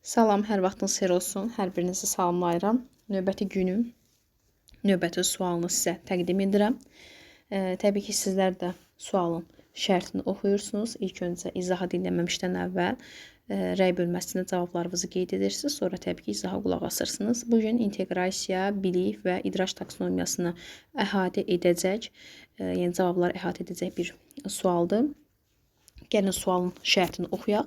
Salam, hər vaxtınız xeyir olsun. Hər birinizi salamlayıram. Növbəti günüm, növbəti sualını sizə təqdim edirəm. Təbii ki, sizlər də sualın şərtini oxuyursunuz. İlk öncə izaha dinləməmişdən əvvəl rəy bölməsində cavablarınızı qeyd edirsiniz. Sonra təbii ki, izaha qulaq asırsınız. Bugün inteqrasiya, bilik və idraç taksonomiyasını əhatə edəcək, yəni cavabları əhatə edəcək bir sualdır. Gəlin sualın şərtini oxuyaq.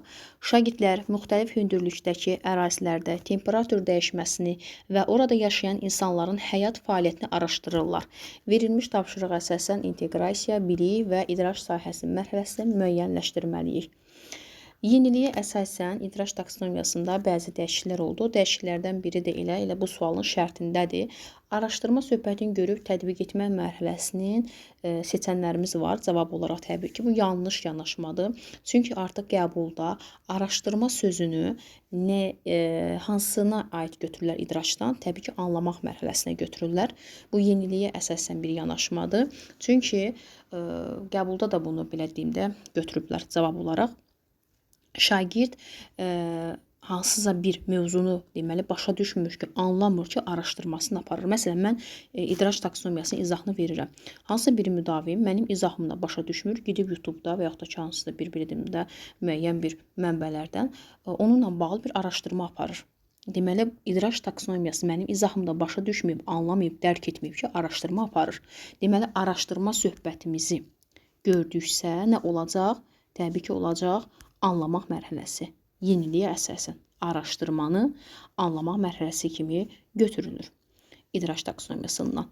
Şagirdlər müxtəlif hündürlükdəki ərazilərdə temperatur dəyişməsini və orada yaşayan insanların həyat fəaliyyətini araşdırırlar. Verilmiş tapşırığa əsasən inteqrasiya, bilik və idraç sahəsinin mərhələsini müəyyənləşdirməliyik. Yeniliyə əsasən idraç taksonomiyasında bəzi dəyişikliklər oldu. O dəyişikliklərdən biri də elə bu sualın şərtindədir. Araşdırma söhbətini görüb tətbiq etmə mərhələsinin seçənlərimiz var. Cavab olaraq təbii ki, bu yanlış yanaşmadır. Çünki artıq qəbulda araşdırma sözünü hansına aid götürürlər idraçdan? Təbii ki, anlamaq mərhələsinə götürürlər. Bu yeniliyə əsasən bir yanaşmadır. Çünki qəbulda da bunu belə deyim də götürüblər cavab olaraq. Şagird hansısa bir mövzunu deməli başa düşmür ki, anlamır ki, araşdırmasını aparır. Məsələn, mən idraç taksonomiyasının izahını verirəm. Hansısa bir müdavim mənim izahımla başa düşmür, gidib YouTube-da və yaxud da ki, hansısa bir-birimdə müəyyən bir mənbələrdən onunla bağlı bir araşdırma aparır. Deməli, idraç taksonomiyası mənim izahımda başa düşməyib, anlamayıb, dərk etməyib ki, araşdırma aparır. Deməli, araşdırma söhbətimizi gördüksə nə olacaq? Təbii ki, olacaq anlamaq mərhələsi. Yeniliyə əsasən araşdırmanı anlamaq mərhələsi kimi götürülür idraç taksonomiyasından.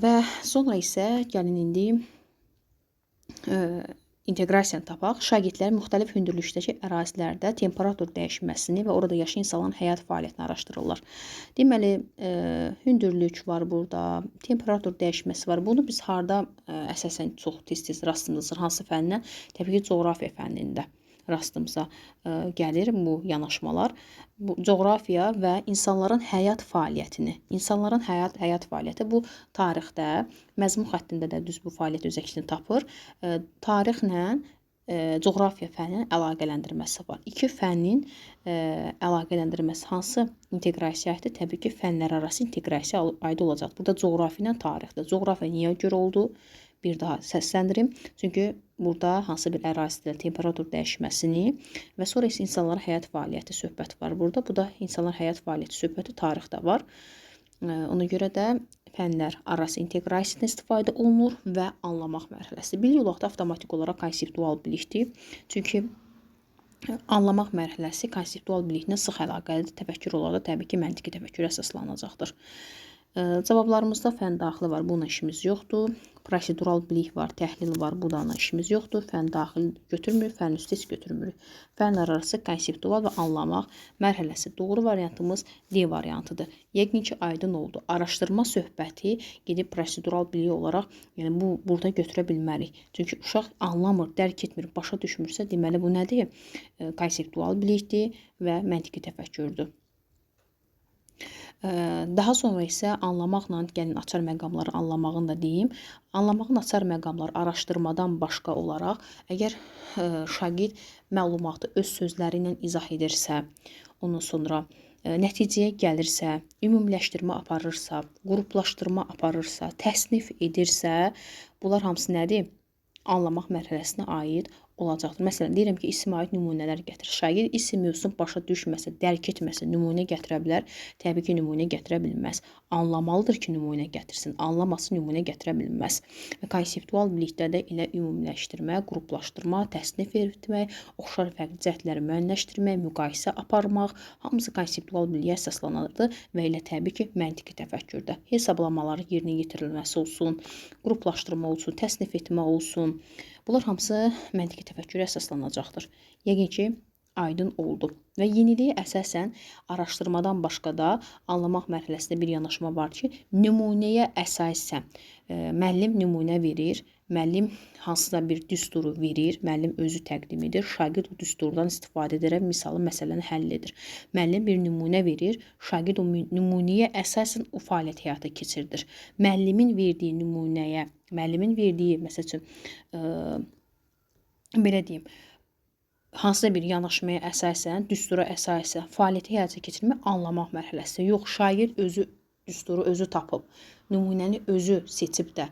Və sonra isə gəlin indi inteqrasiyanı tapaq. Şagirdlər müxtəlif hündürlükdəki ərazilərdə temperatur dəyişməsini və orada yaşayan insanların həyat fəaliyyətini araşdırırlar. Deməli, hündürlük var burada, temperatur dəyişməsi var. Bunu biz harda əsasən çox tez-tez rastımızdır? Hansı fəndən? Təbii ki, coğrafiya fənnində rastımıza gəlir bu yanaşmalar. Bu coğrafiya və insanların həyat fəaliyyətini, insanların həyat fəaliyyəti bu tarixdə, məzmun xəttində də düz bu fəaliyyət öz əksini tapır. Tarixlə coğrafiya fənninin əlaqələndirməsi var. İki fənnin əlaqələndirməsi hansı inteqrasiya aiddir? Təbii ki, fənlər arası inteqrasiya aid olacaq. Burada coğrafiya ilə tarixdir. Coğrafiya niyə görə oldu? Bir daha səsləndirim. Çünki burada hansı bir ərazidə temperatur dəyişməsini və sonra isə insanların həyat fəaliyyəti söhbəti var burada. Bu da insanların həyat fəaliyyəti söhbəti tarixdə var. Ona görə də fənlər arası inteqrasiyadan istifadə olunur və anlamaq mərhələsi. Bilik olaqda avtomatik olaraq konseptual bilikdir. Çünki anlamaq mərhələsi konseptual biliklə sıx əlaqəlidir. Təfəkkür olaraq təbii ki, məntiqi təfəkkürə əsaslanacaqdır. Cavablarımızda fən daxili var, bununla işimiz yoxdur. Prosedural bilik var, təhlil var, bununla işimiz yoxdur. Fən daxil götürmürük, fən üstü heç götürmürük. Fənlər arası konseptual və anlamaq mərhələsi. Doğru variantımız D variantıdır. Yəqin ki, aydın oldu. Araşdırma söhbəti gedib prosedural bilik olaraq, yəni burada götürə bilmərik. Çünki uşaq anlamır, dərk etmir, başa düşmürsə, deməli bu nədir? Konseptual bilikdir və məntiqi təfəkkürdür. Daha sonra isə anlamaqla gəlin açar məqamları anlamağını da deyim. Anlamağın açar məqamları araşdırmadan başqa olaraq, əgər şagird məlumatı öz sözləri ilə izah edirsə, ondan sonra nəticəyə gəlirsə, ümumiləşdirmə aparırsa, qruplaşdırma aparırsa, təsnif edirsə, bunlar hamısı nədir? Anlamaq mərhələsinə aid olacaqdır. Məsələn, deyirəm ki, isim aid nümunələr gətir. Şagird isim mövzusunu başa düşməsə, dərk etməsə, nümunə gətirə bilər. Təbii ki, nümunə gətirə bilməz. Anlamalıdır ki, nümunə gətirsin. Anlaması nümunə gətirə bilməz. Və konseptual bilikdə də elə ümumiləşdirmə, qruplaşdırma, təsnif etmək, oxşar fərqli cəhdləri müəyyənləşdirmək, müqayisə aparmaq, hamısı konseptual biliyə əsaslanırdı və elə təbii ki, məntiqi təfəkkürdə hesablamaları yerinə yetirilməsi olsun, qruplaşdırma olsun, təsnif etmə olsun. Bunlar hamısı məntiqi təfəkkürə əsaslanacaqdır. Yəqin ki, aydın oldu. Və yeniliyə əsasən araşdırmadan başqa da anlamaq mərhələsində bir yanaşma var ki, nümunəyə əsasən müəllim nümunə verir, müəllim hansısa bir düsturu verir, müəllim özü təqdim edir, şagird o düsturdan istifadə edərək misalı məsələni həll edir. Müəllim bir nümunə verir, şagird o nümunəyə əsasən o fəaliyyət həyata keçirilir. Müəllimin verdiyi nümunəyə, müəllimin verdiyi, məsəl üçün, belə deyim, hansısa bir yanaşmaya əsasən, düstura əsasən fəaliyyəti həyata keçirmək anlamaq mərhələsidir. Yox, şair özü düsturu özü tapıb, nümunəni özü seçib də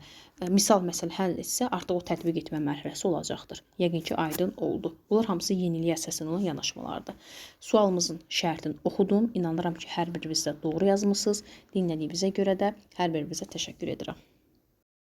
misal məsəl həll etsə, artıq o tətbiq etmə mərhələsi olacaqdır. Yəqin ki, aydın oldu. Bunlar hamısı yeniliyə əsasən olan yanaşmalardır. Sualımızın şərtini oxudum. İnanıram ki, hər birinizdə doğru yazmısınız. Dinlədiyinizə görə də hər birinizə təşəkkür edirəm.